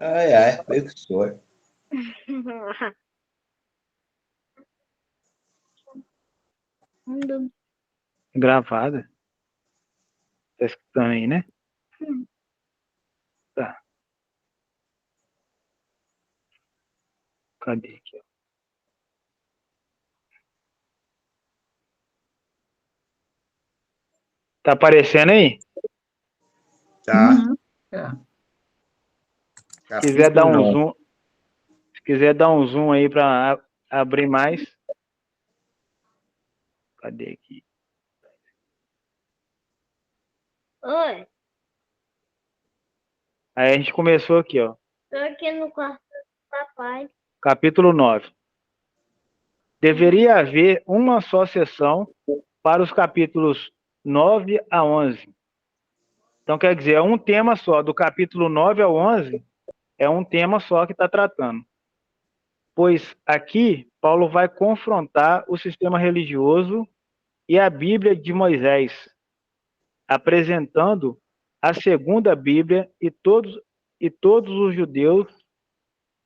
Ai, ai, professor. Gravada. Tá escutando aí, né? Tá. Cadê aqui? Tá aparecendo aí? Tá? É. Se quiser dar Capítulo um 9. zoom, se quiser dar um zoom aí para abrir mais. Cadê aqui? Oi, Aí a gente começou aqui, ó. tô aqui no quarto do papai. Capítulo 9. Deveria haver uma só sessão para os capítulos 9 a 11. Então, quer dizer, é um tema só. Do capítulo 9 ao 11, é um tema só que está tratando. Pois aqui, Paulo vai confrontar o sistema religioso e a Bíblia de Moisés, apresentando a segunda Bíblia e todos os judeus,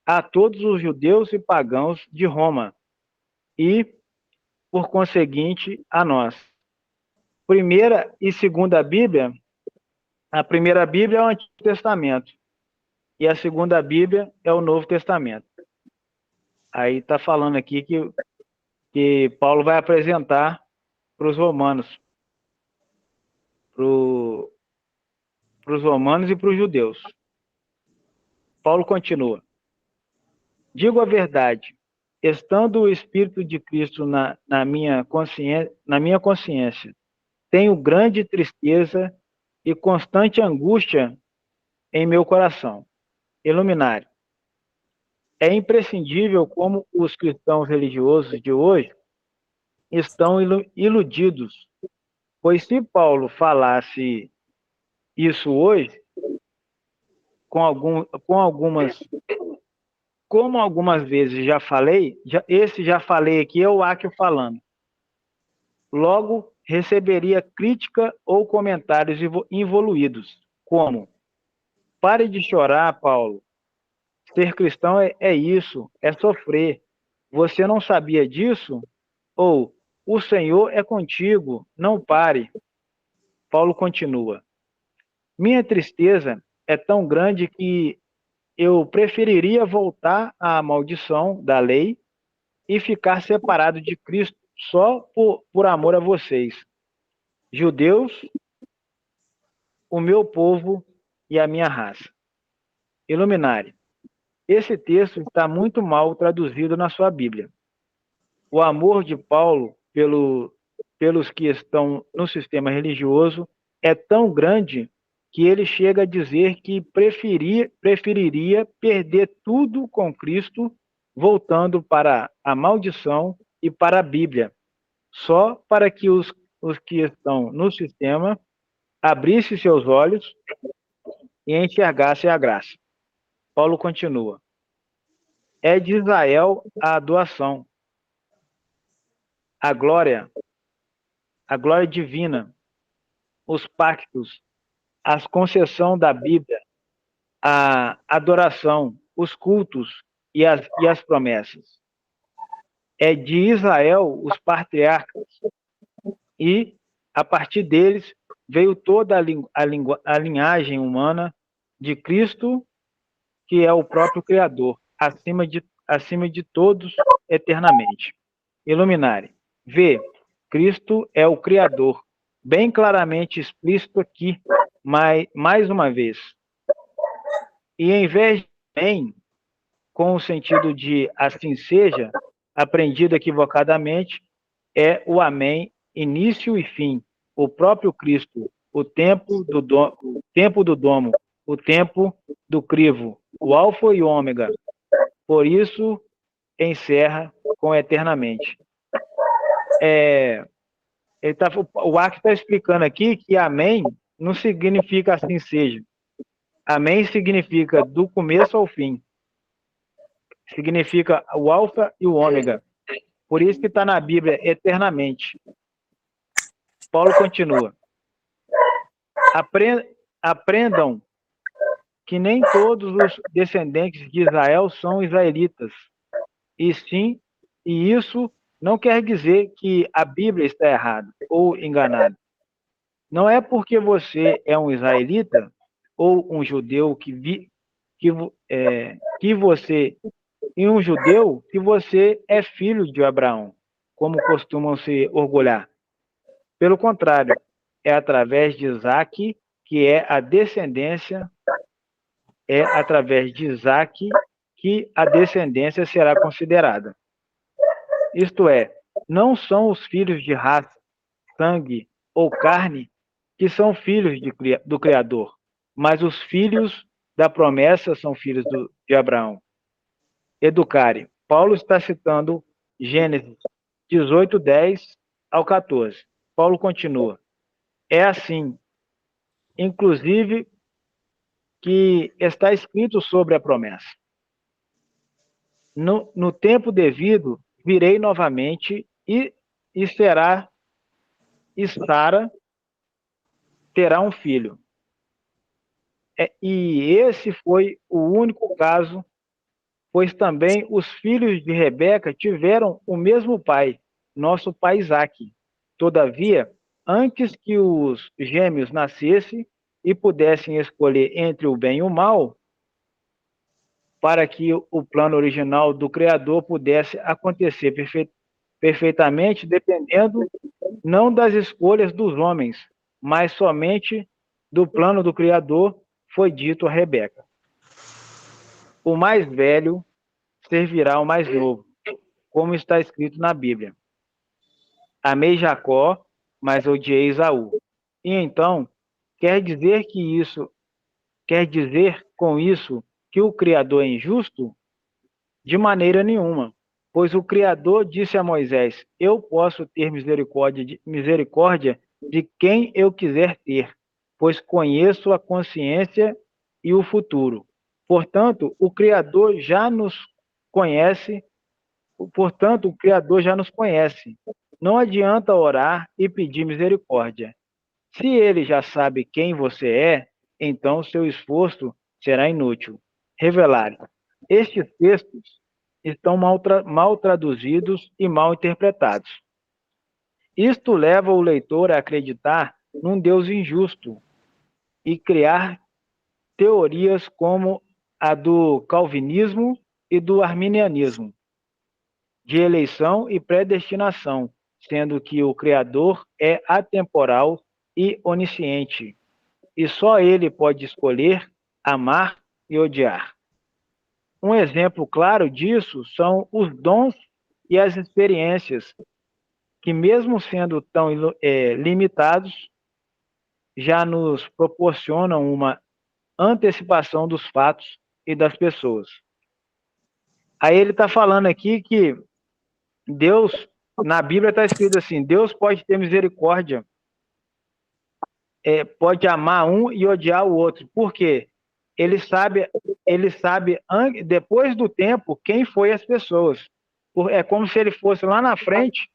a todos os judeus e pagãos de Roma e, por conseguinte, a nós. Primeira e segunda Bíblia, a primeira Bíblia é o Antigo Testamento e a segunda Bíblia é o Novo Testamento. Aí está falando aqui que Paulo vai apresentar para os romanos, para os romanos e para os judeus. Paulo continua. Digo a verdade, estando o Espírito de Cristo na minha consciência, tenho grande tristeza e constante angústia em meu coração. Iluminário. É imprescindível como os cristãos religiosos de hoje estão iludidos, pois se Paulo falasse isso hoje, com algumas, como algumas vezes já falei, esse já falei aqui é o Áquio falando. Logo, receberia crítica ou comentários involuídos, como: pare de chorar, Paulo. Ser cristão é isso, é sofrer. Você não sabia disso? Ou o Senhor é contigo, não pare. Paulo continua. Minha tristeza é tão grande que eu preferiria voltar à maldição da lei e ficar separado de Cristo só por amor a vocês, judeus, o meu povo e a minha raça. Iluminare. Esse texto está muito mal traduzido na sua Bíblia. O amor de Paulo pelos que estão no sistema religioso é tão grande que ele chega a dizer que preferiria perder tudo com Cristo, voltando para a maldição e para a Bíblia, só para que os que estão no sistema abrissem seus olhos e enxergassem a graça. Paulo continua. É de Israel a doação, a glória divina, os pactos, a concessão da Bíblia, a adoração, os cultos e as promessas. É de Israel os patriarcas e, a partir deles, veio toda a linhagem humana de Cristo, que é o próprio Criador, acima de todos eternamente. Iluminare. Vê, Cristo é o Criador, bem claramente explícito aqui, mais uma vez. E em vez de bem, com o sentido de assim seja, aprendido equivocadamente, é o amém, início e fim, o próprio Cristo, o tempo do domo, o tempo do crivo, o alfa e o ômega. Por isso, encerra com eternamente. O Ark está explicando aqui que amém não significa assim seja. Amém significa do começo ao fim. Significa o alfa e o ômega. Por isso que está na Bíblia eternamente. Paulo continua. Aprendam que nem todos os descendentes de Israel são israelitas. E isso não quer dizer que a Bíblia está errada ou enganada. Não é porque você é um israelita ou um judeu que você e um judeu que você é filho de Abraão, como costumam se orgulhar. Pelo contrário, é através de Isaac que é através de Isaac que a descendência será considerada. Isto é, não são os filhos de raça, sangue ou carne que são filhos do Criador, mas os filhos da promessa são filhos de Abraão. Educare. Paulo está citando Gênesis 18, 10 ao 14. Paulo continua. É assim, inclusive, que está escrito sobre a promessa. No tempo devido, virei novamente e Sara terá um filho. E esse foi o único caso, pois também os filhos de Rebeca tiveram o mesmo pai, nosso pai Isaque. Todavia, antes que os gêmeos nascessem e pudessem escolher entre o bem e o mal, para que o plano original do Criador pudesse acontecer perfeitamente, dependendo não das escolhas dos homens, mas somente do plano do Criador, foi dito a Rebeca. O mais velho servirá ao mais novo, como está escrito na Bíblia. Amei Jacó, mas odiei Esaú. E então, quer dizer com isso que o Criador é injusto? De maneira nenhuma, pois o Criador disse a Moisés: eu posso ter misericórdia de quem eu quiser ter, pois conheço a consciência e o futuro. Portanto, o Criador já nos conhece. Não adianta orar e pedir misericórdia. Se ele já sabe quem você é, então seu esforço será inútil. Revelar. Estes textos estão mal traduzidos e mal interpretados. Isto leva o leitor a acreditar num Deus injusto e criar teorias como a do calvinismo e do arminianismo, de eleição e predestinação, sendo que o Criador é atemporal e onisciente, e só ele pode escolher amar e odiar. Um exemplo claro disso são os dons e as experiências, que mesmo sendo tão limitados, já nos proporcionam uma antecipação dos fatos e das pessoas. Aí ele está falando aqui que Deus, na Bíblia está escrito assim, Deus pode ter misericórdia, pode amar um e odiar o outro. Por quê? Ele sabe depois do tempo quem foi as pessoas. É como se ele fosse lá na frente,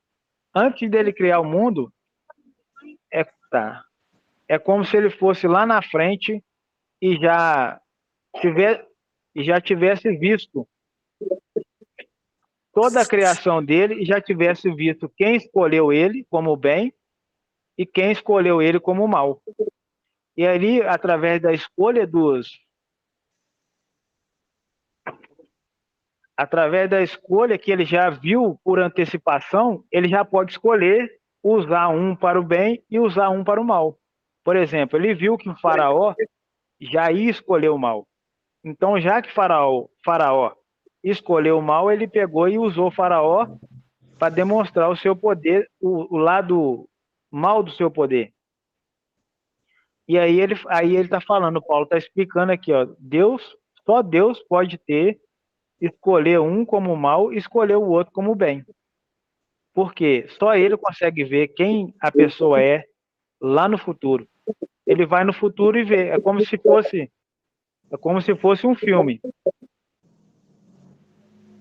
antes dele criar o mundo, é como se ele fosse lá na frente e já tivesse visto toda a criação dele e já tivesse visto quem escolheu ele como bem e quem escolheu ele como mal. E ali, através da escolha que ele já viu por antecipação, ele já pode escolher usar um para o bem e usar um para o mal. Por exemplo, ele viu que o faraó já ia escolher o mal. Então, já que faraó escolheu o mal, ele pegou e usou o faraó para demonstrar o seu poder, o lado mal do seu poder. E aí ele está falando, Paulo está explicando aqui, ó, só Deus pode escolher um como mal e escolher o outro como bem. Porque só ele consegue ver quem a pessoa é lá no futuro. Ele vai no futuro e vê. É como se fosse um filme.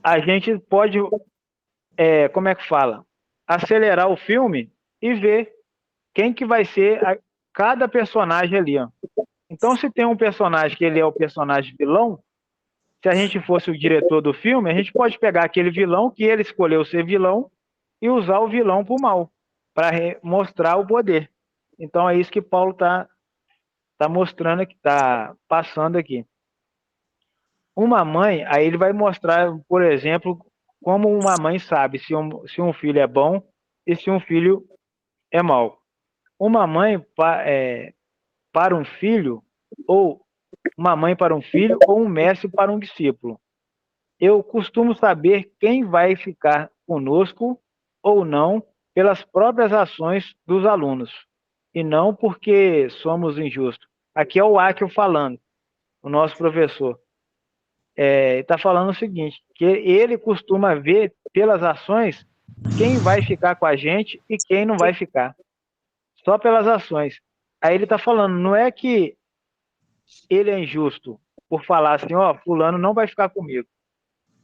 A gente pode, como é que fala? Acelerar o filme e ver quem que vai ser cada personagem ali, ó. Então, se tem um personagem que ele é o personagem vilão, se a gente fosse o diretor do filme, a gente pode pegar aquele vilão que ele escolheu ser vilão e usar o vilão para o mal, para mostrar o poder. Então, é isso que Paulo tá mostrando, que está passando aqui. Uma mãe, aí ele vai mostrar, por exemplo, como uma mãe sabe se um filho é bom e se um filho é mau. Uma mãe para um filho, ou uma mãe para um filho, ou um mestre para um discípulo. Eu costumo saber quem vai ficar conosco ou não pelas próprias ações dos alunos, e não porque somos injustos. Aqui é o Áquio falando, o nosso professor. Está falando o seguinte, que ele costuma ver pelas ações quem vai ficar com a gente e quem não vai ficar. Só pelas ações. Aí ele está falando, não é que ele é injusto por falar assim, ó, fulano não vai ficar comigo,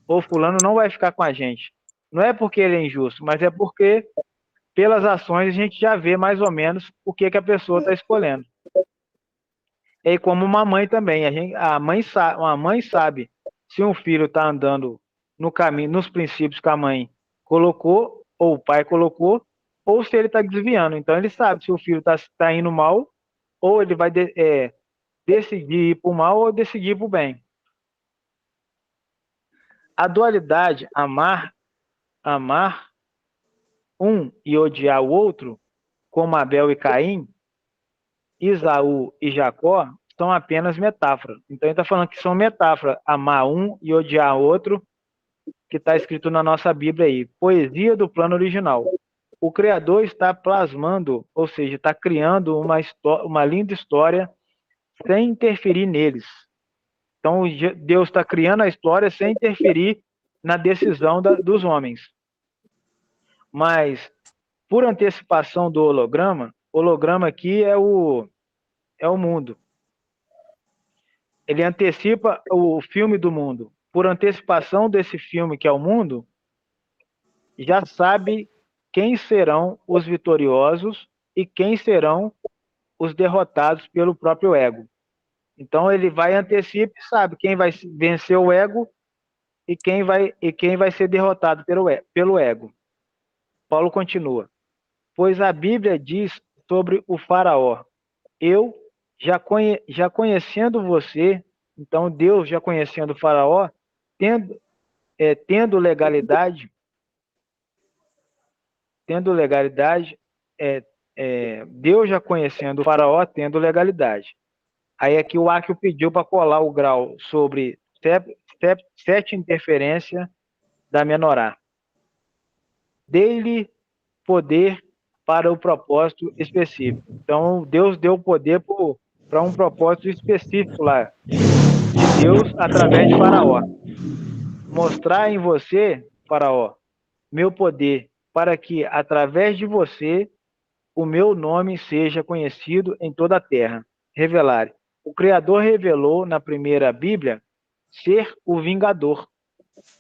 ou fulano não vai ficar com a gente. Não é porque ele é injusto, mas é porque pelas ações a gente já vê mais ou menos o que a pessoa está escolhendo. E como uma mãe também, uma mãe sabe se um filho está andando no caminho, nos princípios que a mãe colocou, ou o pai colocou, ou se ele está desviando. Então ele sabe se o filho está indo mal, ou ele vai decidir ir para o mal ou decidir para o bem. A dualidade, amar um e odiar o outro, como Abel e Caim, Isaú e Jacó, são apenas metáforas. Então ele está falando que são metáforas, amar um e odiar outro, que está escrito na nossa Bíblia aí. Poesia do plano original. O Criador está plasmando, ou seja, está criando uma linda história sem interferir neles. Então Deus está criando a história sem interferir na decisão dos homens. Mas, por antecipação do holograma aqui é o mundo. Ele antecipa o filme do mundo. Por antecipação desse filme, que é o mundo, já sabe quem serão os vitoriosos e quem serão os derrotados pelo próprio ego. Então ele vai antecipa e sabe quem vai vencer o ego e quem vai ser derrotado pelo ego. Paulo continua. Pois a Bíblia diz sobre o faraó, eu já conhecendo você, então Deus já conhecendo o faraó, tendo legalidade, Deus já conhecendo o faraó, tendo legalidade. Aí aqui o Áquio pediu para colar o grau sobre sete interferência da menorá. Dei-lhe poder para o propósito específico. Então, Deus deu poder para um propósito específico lá, de Deus através de Faraó. Mostrar em você, Faraó, meu poder, para que através de você o meu nome seja conhecido em toda a terra. Revelar. O Criador revelou na primeira Bíblia ser o vingador,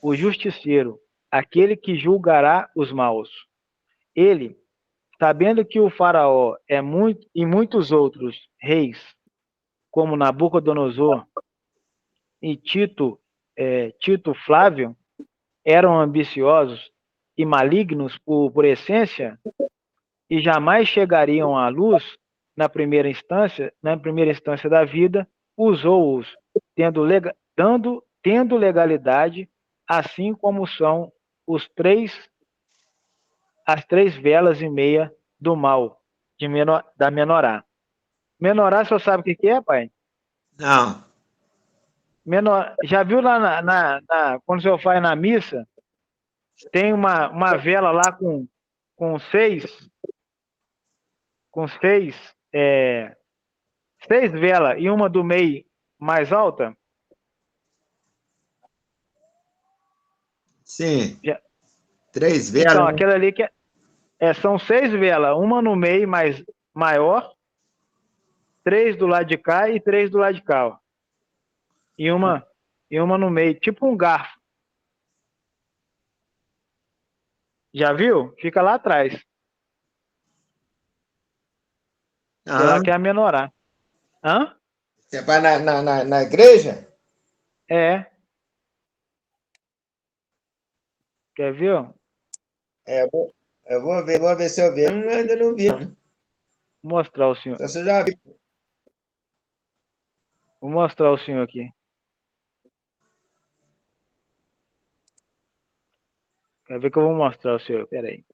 o justiceiro, aquele que julgará os maus. Ele, sabendo que o faraó e muitos outros reis, como Nabucodonosor e Tito Flávio, eram ambiciosos e malignos por essência e jamais chegariam à luz na primeira instância da vida, usou-os tendo legalidade, assim como são as três velas e meia do mal da menorá. Menorá, você sabe o que é, pai? Não. Já viu lá quando o senhor faz na missa, tem uma vela lá com seis velas e uma do meio mais alta? Sim. Já, 3 velas. então, Né? aquela ali que são 6 velas, uma no meio maior, 3 do lado de cá e 3 do lado de cá, ó. E uma no meio, tipo um garfo. Já viu? Fica lá atrás. Ah, Lá que é a menorá. Hã? Você vai na igreja? É. Quer ver? Ó? É, eu vou ver se eu vi. Eu ainda não vi, não. Vou mostrar o senhor. Só se eu já vi. Vou mostrar o senhor aqui. Quer ver que eu vou mostrar o senhor? Pera aí.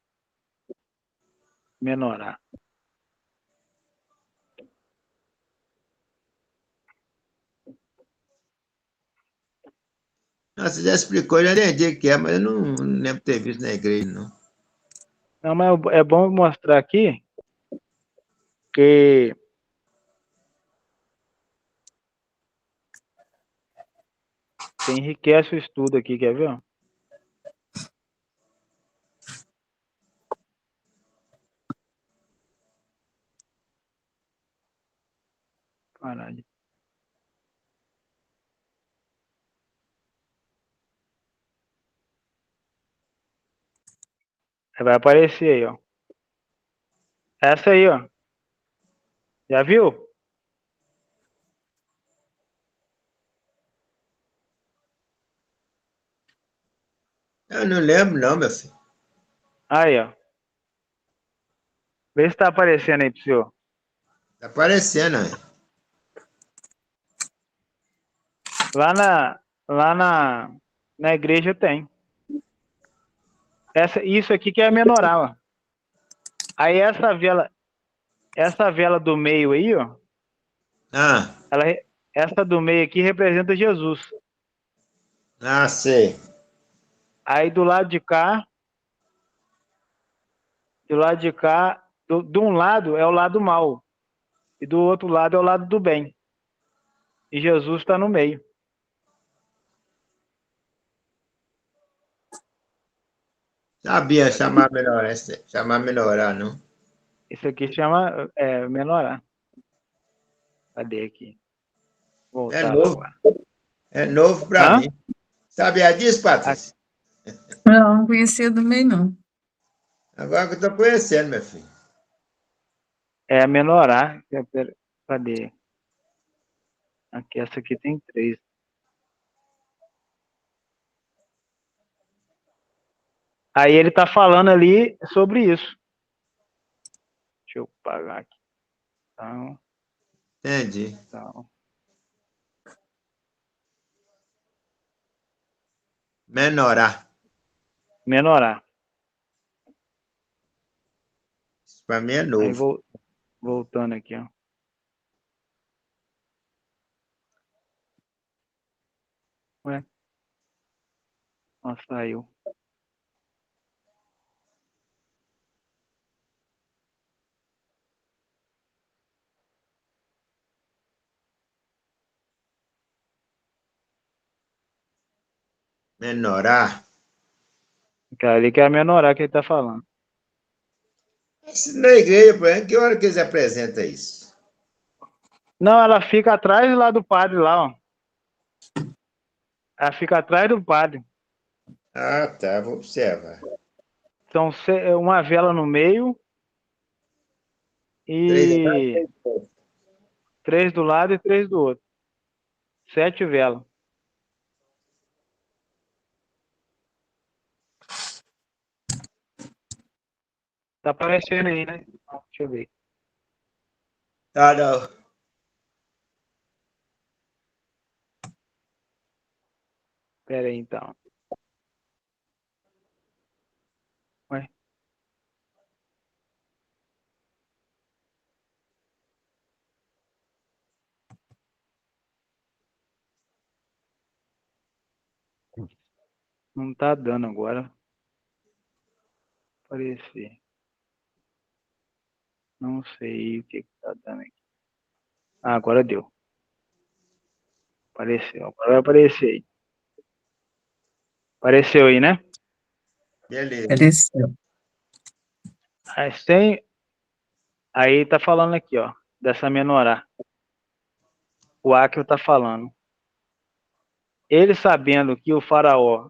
Menorar. Não, você já explicou, eu já entendi o que é, mas eu não lembro de ter visto na igreja, não. Não, mas é bom mostrar aqui que enriquece o estudo aqui, quer ver? Ó? Caralho. Vai aparecer aí, ó. Essa aí, ó. Já viu? Eu não lembro, não, meu filho. Aí, ó. Vê se tá aparecendo aí pro senhor. Tá aparecendo, aí. Na igreja tem. Isso aqui que é a menoral, ó. Aí essa vela do meio aí, ó. Ah, Essa do meio aqui representa Jesus. sei. Aí do lado de cá, de um lado é o lado mal. E do outro lado é o lado do bem. E Jesus está no meio. Sabia chamar melhorar, não? Isso aqui chama menorar. Cadê aqui? É Voltar lá novo, agora. é novo para Hã? mim. Sabia disso, Patrícia? Não conhecia também, não. Agora que eu tô conhecendo, meu filho. É menorar. Cadê? Aqui, essa aqui tem 3. Aí ele tá falando ali sobre isso. Deixa eu pagar aqui. Entendi. Então. Menorar. Menorar. Isso para mim é Aí novo. voltando aqui, ó. Ué? Nossa, saiu. Menorar. Ali que é a menorar que ele tá falando. Isso na igreja, por exemplo, que hora que eles apresentam isso? Não, ela fica atrás lá do padre, lá, ó. Ela fica atrás do padre. Ah, tá, vou observar. São uma vela no meio Três e 3 do lado e 3 do outro. 7 velas. Tá aparecendo aí, né? Deixa eu ver. Ah, não. Pera aí, então. Ué? Não tá dando agora. Aparecer. Não sei o que tá dando aqui. Ah, agora deu. Apareceu. Agora vai aparecer aí. Apareceu aí, né? Beleza. Apareceu. Aí tá falando aqui, ó. Dessa menorá. O Áquio tá falando. Ele sabendo que o faraó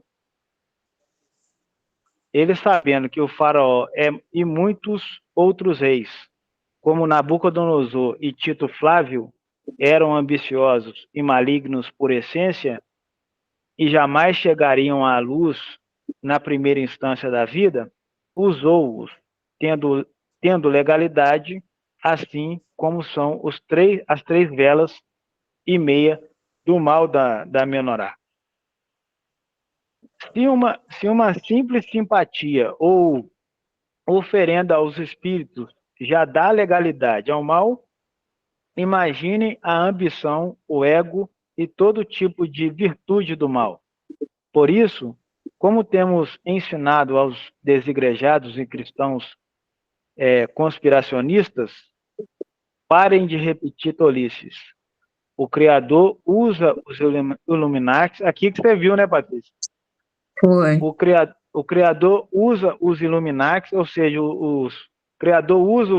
e muitos outros reis, como Nabucodonosor e Tito Flávio, eram ambiciosos e malignos por essência e jamais chegariam à luz na primeira instância da vida, usou-os, tendo legalidade, assim como são as três velas e meia do mal da menorá. Se uma simples simpatia ou oferenda aos espíritos já dá legalidade ao mal, imagine a ambição, o ego e todo tipo de virtude do mal. Por isso, como temos ensinado aos desigrejados e cristãos conspiracionistas, parem de repetir tolices. O Criador usa os Illuminati, aqui que você viu, né, Patrícia? Foi. O Criador usa os Illuminati, ou seja, o Criador usa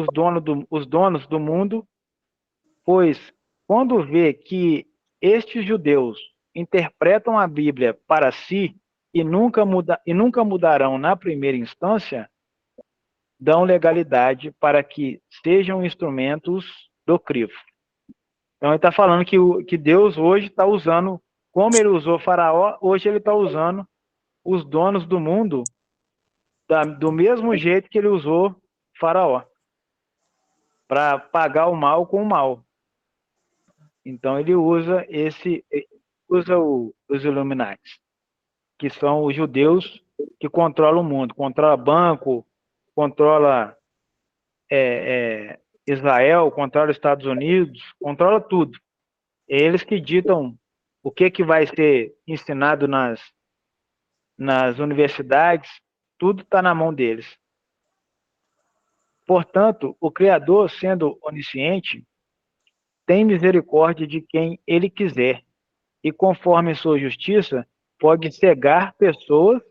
os donos do mundo, pois quando vê que estes judeus interpretam a Bíblia para si e nunca mudarão na primeira instância, dão legalidade para que sejam instrumentos do crivo. Então ele está falando que Deus hoje está usando, como ele usou Faraó, hoje ele está usando os donos do mundo do mesmo jeito que ele usou Faraó, para pagar o mal com o mal. Então ele usa os Illuminati, que são os judeus que controlam o mundo, controla banco, controla Israel, controla Estados Unidos, controla tudo. Eles que ditam o que vai ser ensinado nas universidades, tudo está na mão deles. Portanto, o Criador, sendo onisciente, tem misericórdia de quem ele quiser, e conforme sua justiça, pode cegar pessoas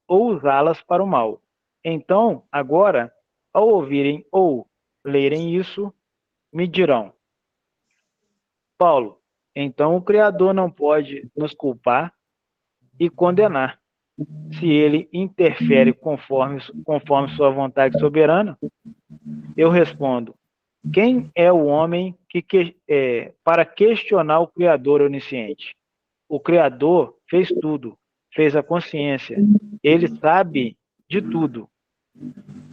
ou usá-las para o mal. Então, agora, ao ouvirem ou lerem isso, me dirão: Paulo, então o Criador não pode nos culpar e condenar, se ele interfere conforme sua vontade soberana? Eu respondo: quem é o homem para questionar o Criador onisciente? O Criador fez tudo, fez a consciência, ele sabe de tudo.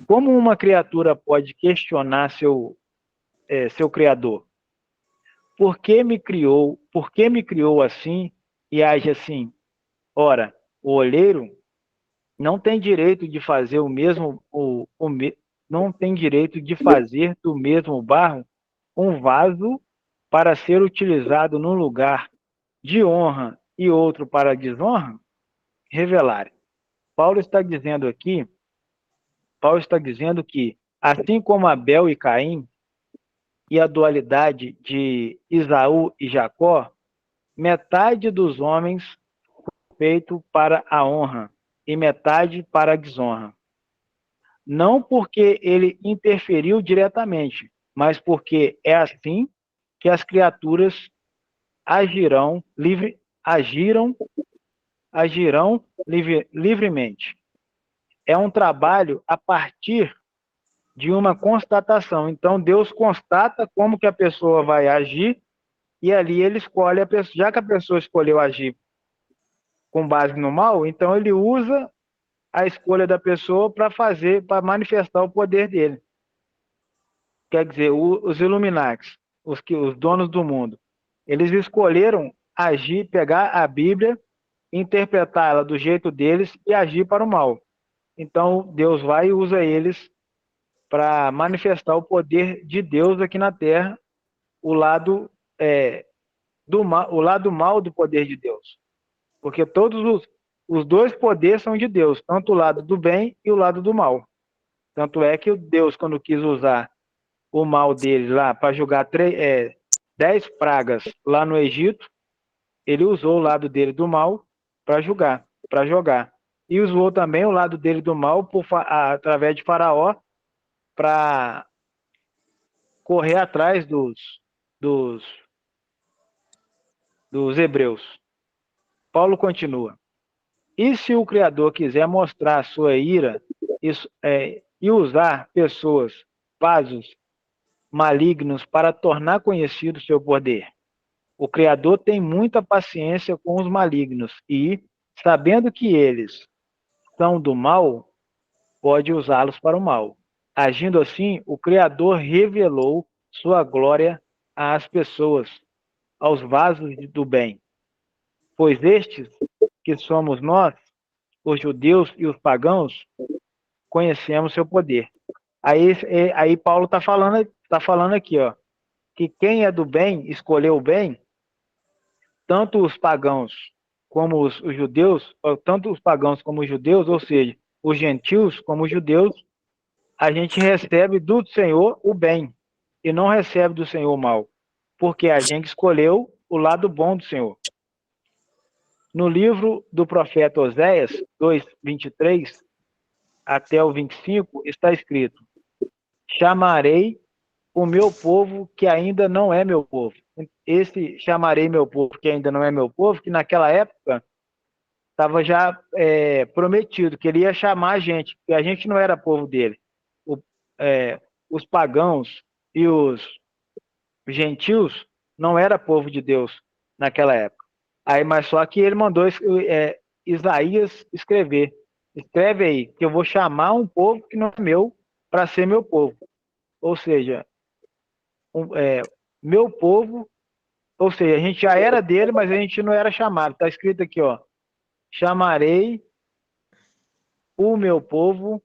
Como uma criatura pode questionar seu Criador? Por que me criou assim e age assim? Ora, o olheiro não tem direito de fazer não tem direito de fazer do mesmo barro um vaso para ser utilizado num lugar de honra e outro para desonra? Revelar. Paulo está dizendo que, assim como Abel e Caim, e a dualidade de Esaú e Jacó, metade dos homens foi feito para a honra e metade para a desonra. Não porque ele interferiu diretamente, mas porque é assim que as criaturas agirão livremente. É um trabalho a partir de uma constatação. Então, Deus constata como que a pessoa vai agir e ali ele escolhe a pessoa. Já que a pessoa escolheu agir com base no mal, então ele usa a escolha da pessoa para manifestar o poder dele. Quer dizer, os Illuminati, os donos do mundo, eles escolheram agir, pegar a Bíblia, interpretá-la do jeito deles e agir para o mal. Então, Deus vai e usa eles para manifestar o poder de Deus aqui na Terra, o lado mal do poder de Deus. Porque todos os dois poderes são de Deus, tanto o lado do bem e o lado do mal. Tanto é que Deus, quando quis usar o mal deles lá para jogar 10 pragas lá no Egito, ele usou o lado dele do mal para jogar. E usou também o lado dele do mal através de Faraó para correr atrás dos hebreus. Paulo continua: e se o Criador quiser mostrar a sua ira e usar pessoas, vasos malignos para tornar conhecido o seu poder? O Criador tem muita paciência com os malignos e, sabendo que eles são do mal, pode usá-los para o mal. Agindo assim, o Criador revelou sua glória às pessoas, aos vasos do bem. Pois estes, que somos nós, os judeus e os pagãos, conhecemos seu poder. Aí Paulo está falando aqui, ó, que quem é do bem, escolheu o bem, tanto os pagãos como os judeus, tanto os pagãos como os judeus, ou seja, os gentios como os judeus, a gente recebe do Senhor o bem e não recebe do Senhor o mal, porque a gente escolheu o lado bom do Senhor. No livro do profeta Oséias, 2:23 até o 25, está escrito: chamarei o meu povo que ainda não é meu povo. Esse chamarei meu povo que ainda não é meu povo, que naquela época estava já prometido que ele ia chamar a gente, porque a gente não era povo dele. Os pagãos e os gentios não era povo de Deus naquela época. Mas só que ele mandou Isaías escrever. Escreve aí, que eu vou chamar um povo que não é meu para ser meu povo. Ou seja, meu povo, ou seja, a gente já era dele, mas a gente não era chamado. Está escrito aqui, ó: chamarei o meu povo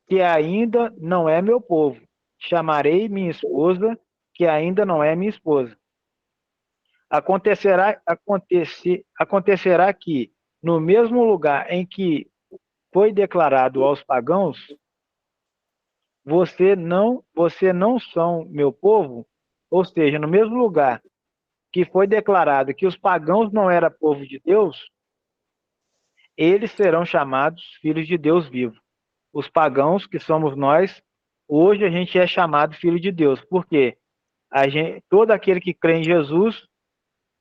que ainda não é meu povo. Chamarei minha esposa que ainda não é minha esposa. Acontecerá que, no mesmo lugar em que foi declarado aos pagãos, você não são meu povo, ou seja, no mesmo lugar que foi declarado que os pagãos não eram povo de Deus, eles serão chamados filhos de Deus vivo. Os pagãos, que somos nós, hoje a gente é chamado filho de Deus. Por quê? Todo aquele que crê em Jesus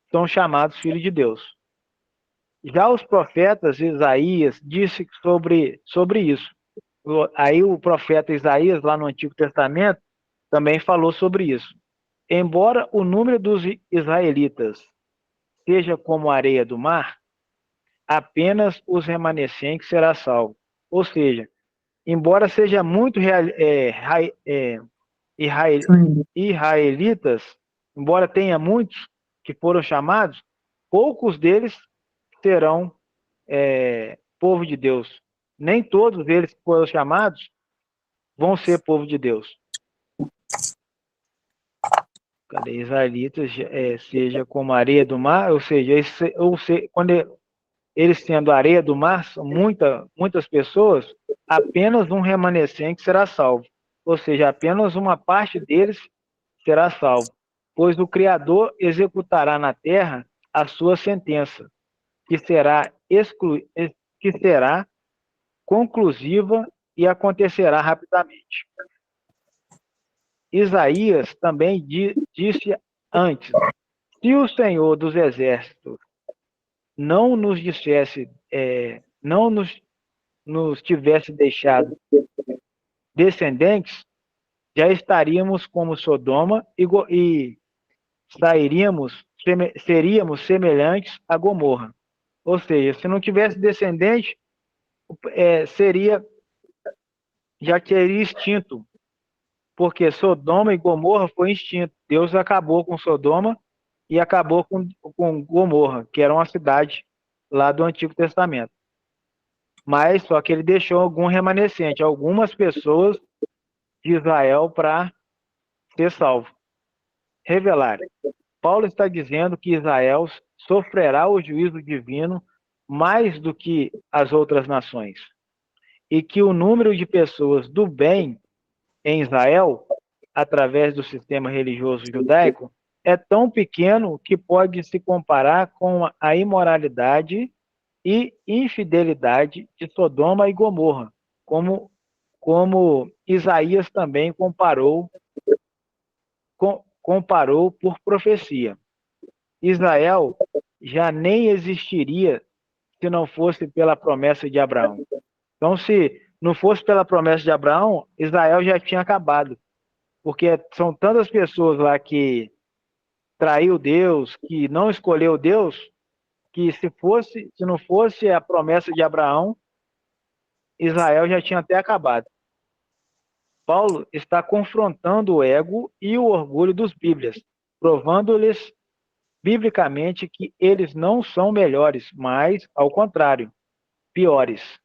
são chamados filhos de Deus. Já os profetas, Isaías disse sobre isso. Aí o profeta Isaías, lá no Antigo Testamento, também falou sobre isso. Embora o número dos israelitas seja como a areia do mar, apenas os remanescentes será salvo. Ou seja, embora seja muito israelitas, embora tenha muitos que foram chamados, poucos deles serão povo de Deus. Nem todos eles que foram chamados vão ser povo de Deus. Cadê? Israelitas seja como a areia do mar, ou seja, quando eles sendo a areia do mar, são muitas pessoas, apenas um remanescente será salvo. Ou seja, apenas uma parte deles será salvo. Pois o Criador executará na terra a sua sentença, que será conclusiva e acontecerá rapidamente. Isaías também disse antes: se o Senhor dos Exércitos não nos tivesse deixado descendentes, já estaríamos como Sodoma e seríamos semelhantes a Gomorra. Ou seja, se não tivesse descendente, já teria extinto, porque Sodoma e Gomorra foi extinto. Deus acabou com Sodoma e acabou com Gomorra, que era uma cidade lá do Antigo Testamento. Mas só que ele deixou algum remanescente, algumas pessoas de Israel para ser salvo. Revelar. Paulo está dizendo que Israel sofrerá o juízo divino mais do que as outras nações, e que o número de pessoas do bem em Israel, através do sistema religioso judaico, é tão pequeno que pode se comparar com a imoralidade e infidelidade de Sodoma e Gomorra, como Isaías também comparou por profecia. Israel já nem existiria se não fosse pela promessa de Abraão. Então, se não fosse pela promessa de Abraão, Israel já tinha acabado, porque são tantas pessoas lá que traiu Deus, que não escolheu Deus, que se não fosse a promessa de Abraão, Israel já tinha até acabado. Paulo está confrontando o ego e o orgulho dos bíblias, provando-lhes biblicamente que eles não são melhores, mas, ao contrário, piores.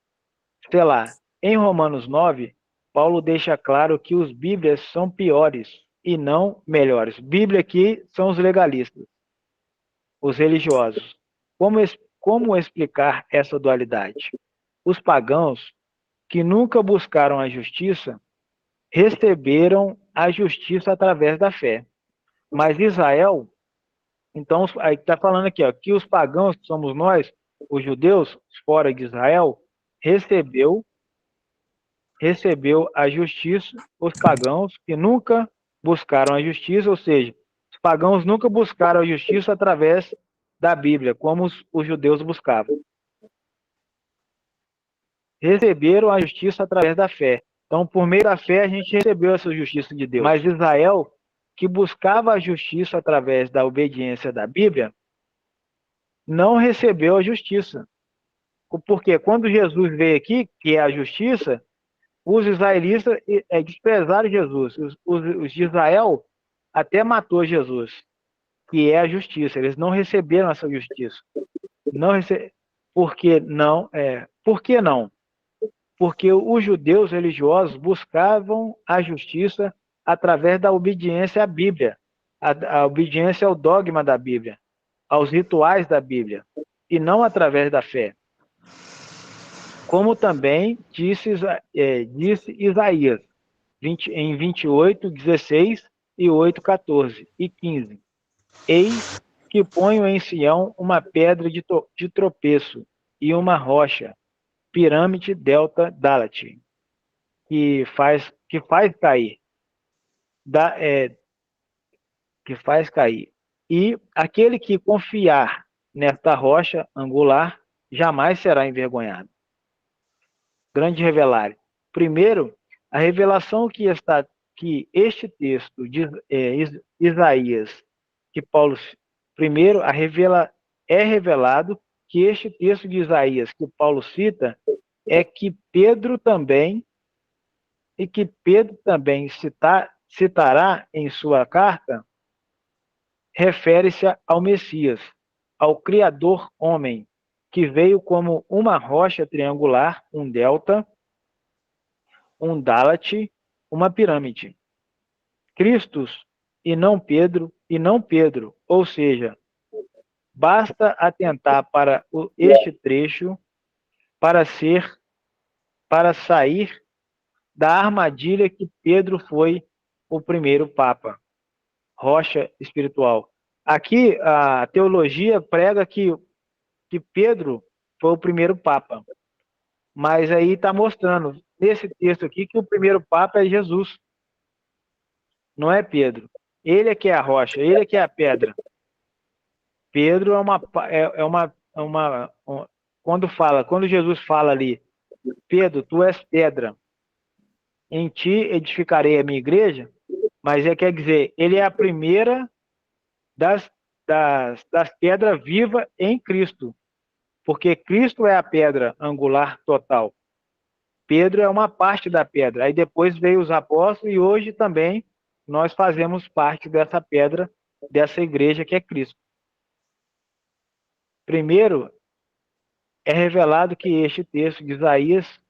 Sei lá, em Romanos 9, Paulo deixa claro que os bíblias são piores e não melhores. Bíblia aqui são os legalistas, os religiosos. Como explicar essa dualidade? Os pagãos, que nunca buscaram a justiça, receberam a justiça através da fé. Mas Israel, então, aí está falando aqui, ó, que os pagãos, que somos nós, os judeus, fora de Israel, recebeu a justiça, os pagãos que nunca buscaram a justiça, ou seja, os pagãos nunca buscaram a justiça através da Bíblia, como os judeus buscavam. Receberam a justiça através da fé. Então, por meio da fé, a gente recebeu essa justiça de Deus. Mas Israel, que buscava a justiça através da obediência da Bíblia, não recebeu a justiça. Porque quando Jesus veio aqui, que é a justiça, os israelitas desprezaram Jesus. Os de Israel até matou Jesus, que é a justiça. Eles não receberam essa justiça. Por que não? Por que não? Porque os judeus religiosos buscavam a justiça através da obediência à Bíblia, a obediência ao dogma da Bíblia, aos rituais da Bíblia, e não através da fé. Como também disse Isaías, em 28, 16 e 8, 14 e 15. Eis que ponho em Sião uma pedra de tropeço e uma rocha, pirâmide delta Dalat, que faz cair. Que faz cair. E aquele que confiar nesta rocha angular jamais será envergonhado. Grande revelar. Primeiro, a revelação que este texto de Isaías, que Paulo, primeiro, é revelado que este texto de Isaías que Paulo cita é que Pedro também citará em sua carta, refere-se ao Messias, ao Criador homem, que veio como uma rocha triangular, um delta, um Dalat, uma pirâmide. Cristos e não Pedro, ou seja, basta atentar para este trecho para sair da armadilha que Pedro foi o primeiro papa, rocha espiritual. Aqui a teologia prega que Pedro foi o primeiro papa, mas aí está mostrando nesse texto aqui que o primeiro papa é Jesus, não é Pedro. Ele é que é a rocha, ele é que é a pedra. Pedro quando Jesus fala ali, Pedro, tu és pedra, em ti edificarei a minha igreja, mas quer dizer, ele é a primeira das pedras vivas em Cristo, porque Cristo é a pedra angular total. Pedro é uma parte da pedra. Aí depois veio os apóstolos e hoje também nós fazemos parte dessa pedra, dessa igreja que é Cristo. Primeiro, é revelado que este texto de Isaías,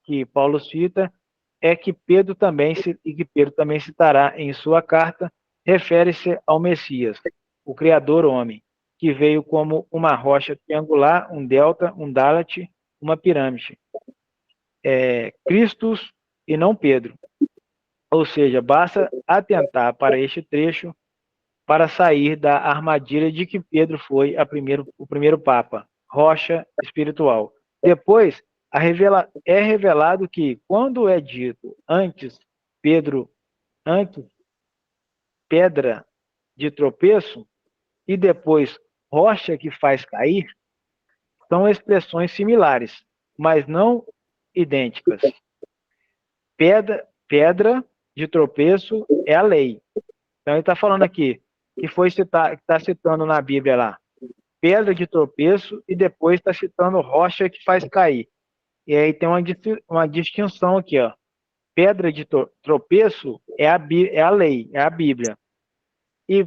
que Paulo cita, é que Pedro também citará em sua carta, refere-se ao Messias, o Criador homem, que veio como uma rocha triangular, um delta, um Dalat, uma pirâmide. Cristos e não Pedro. Ou seja, basta atentar para este trecho para sair da armadilha de que Pedro foi o primeiro papa, rocha espiritual. Depois, é revelado que, quando é dito antes pedra de tropeço, e depois rocha que faz cair, são expressões similares, mas não idênticas. Pedra de tropeço é a lei. Então ele está falando aqui, que foi citar, que está citando na Bíblia lá? Pedra de tropeço e depois está citando rocha que faz cair. E aí tem uma distinção aqui, ó. Pedra de tropeço é a lei, é a Bíblia. E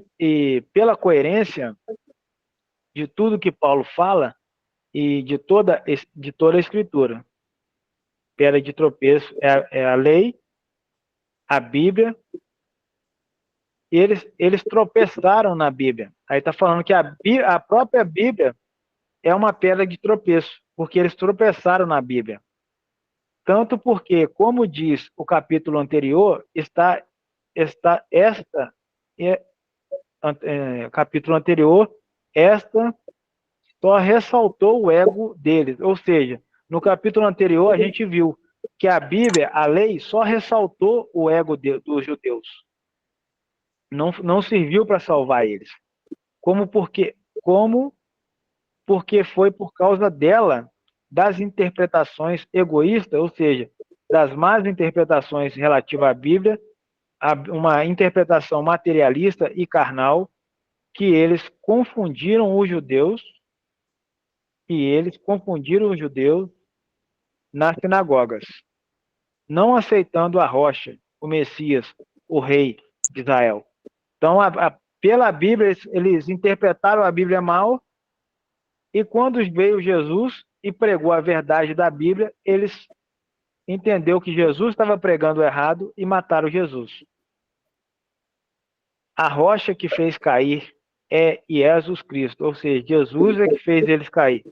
pela coerência de tudo que Paulo fala e de toda a Escritura, pedra de tropeço é a lei, a Bíblia, e eles tropeçaram na Bíblia. Aí está falando que a própria Bíblia é uma pedra de tropeço, porque eles tropeçaram na Bíblia. Tanto porque, como diz o capítulo anterior, capítulo anterior, esta só ressaltou o ego deles. Ou seja, no capítulo anterior a gente viu que a Bíblia, a lei, só ressaltou o ego dos judeus. Não serviu para salvar eles. Como porque foi por causa dela, das interpretações egoístas, ou seja, das más interpretações relativas à Bíblia, uma interpretação materialista e carnal, que eles confundiram os judeus nas sinagogas, não aceitando a rocha, o Messias, o rei de Israel. Então, pela Bíblia, eles interpretaram a Bíblia mal, e quando veio Jesus e pregou a verdade da Bíblia, eles entenderam que Jesus estava pregando errado e mataram Jesus. A rocha que fez cair é Jesus Cristo, ou seja, Jesus é que fez eles cair.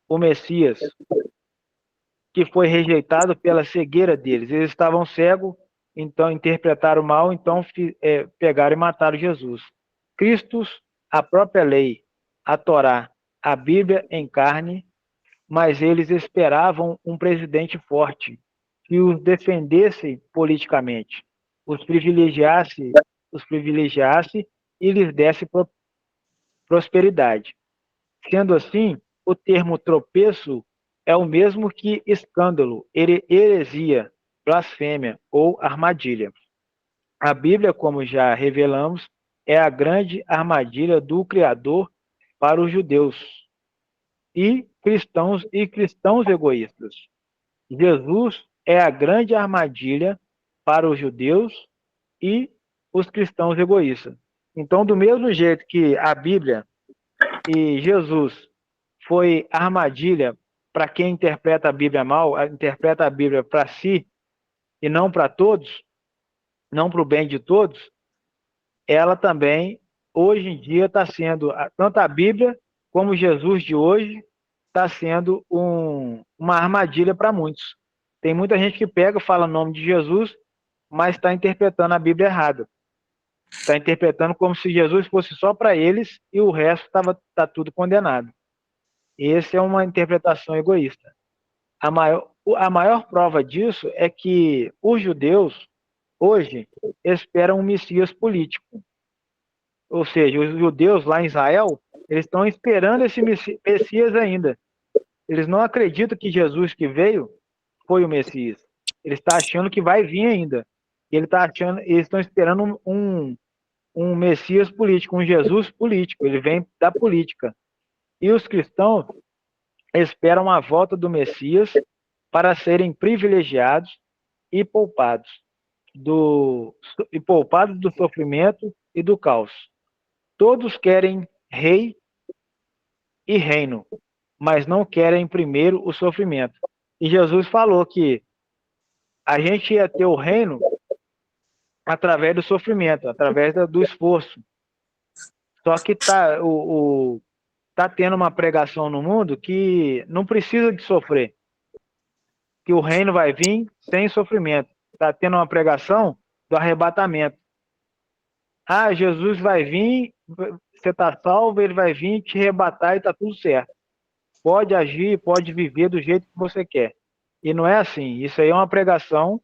O Messias, que foi rejeitado pela cegueira deles. Eles estavam cegos, então interpretaram mal, então pegaram e mataram Jesus. Cristo, a própria lei, a Torá, a Bíblia em carne, mas eles esperavam um presidente forte, que os defendesse politicamente, os privilegiasse e lhes desse prosperidade. Sendo assim, o termo tropeço é o mesmo que escândalo, heresia, blasfêmia ou armadilha. A Bíblia, como já revelamos, é a grande armadilha do Criador para os judeus e cristãos egoístas. Jesus é a grande armadilha para os judeus e os cristãos egoístas. Então, do mesmo jeito que a Bíblia e Jesus foi armadilha para quem interpreta a Bíblia mal, interpreta a Bíblia para si e não para todos, não para o bem de todos, ela também, hoje em dia, está sendo, tanto a Bíblia como Jesus de hoje, está sendo uma armadilha para muitos. Tem muita gente que pega, fala o nome de Jesus, mas está interpretando a Bíblia errada. Está interpretando como se Jesus fosse só para eles e o resto está tudo condenado. Essa é uma interpretação egoísta. A maior prova disso é que os judeus, hoje, esperam um Messias político. Ou seja, os judeus lá em Israel, eles estão esperando esse Messias ainda. Eles não acreditam que Jesus que veio foi o Messias. Eles estão achando que vai vir ainda. Eles estão esperando um Messias político, um Jesus político. Ele vem da política. E os cristãos esperam a volta do Messias para serem privilegiados e poupados do sofrimento e do caos. Todos querem rei e reino, mas não querem primeiro o sofrimento. E Jesus falou que a gente ia ter o reino através do sofrimento, através do esforço. Só que tá tendo uma pregação no mundo que não precisa de sofrer, que o reino vai vir sem sofrimento. Está tendo uma pregação do arrebatamento. Ah, Jesus vai vir, você está salvo, ele vai vir te arrebatar e está tudo certo. Pode agir, pode viver do jeito que você quer. E não é assim. Isso aí é uma pregação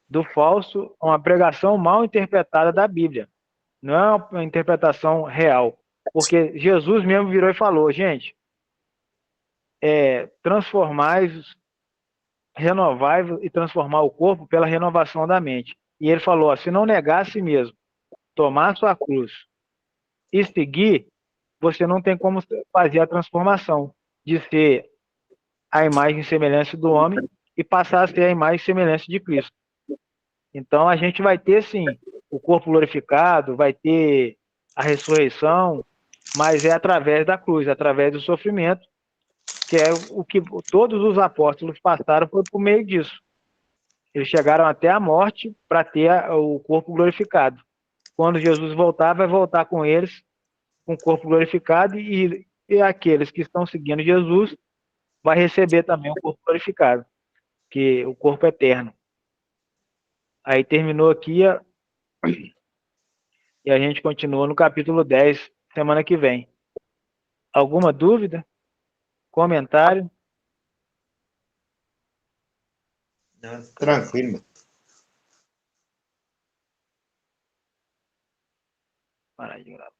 do falso, uma pregação mal interpretada da Bíblia. Não é uma interpretação real. Porque Jesus mesmo virou e falou, gente, transformai-vos, renovai-vos e transformar o corpo pela renovação da mente. E ele falou, se não negar a si mesmo, tomar sua cruz e seguir, você não tem como fazer a transformação de ser a imagem e semelhança do homem e passar a ser a imagem e semelhança de Cristo. Então, a gente vai ter, sim, o corpo glorificado, vai ter a ressurreição, mas é através da cruz, através do sofrimento, que é o que todos os apóstolos passaram foi por meio disso. Eles chegaram até a morte para ter o corpo glorificado. Quando Jesus voltar, vai voltar com eles, com o corpo glorificado, e aqueles que estão seguindo Jesus vai receber também o corpo glorificado, que o corpo é eterno. Aí terminou aqui e a gente continua no capítulo 10, semana que vem. Alguma dúvida? Comentário? Não, tranquilo, mano. Parar de gravar.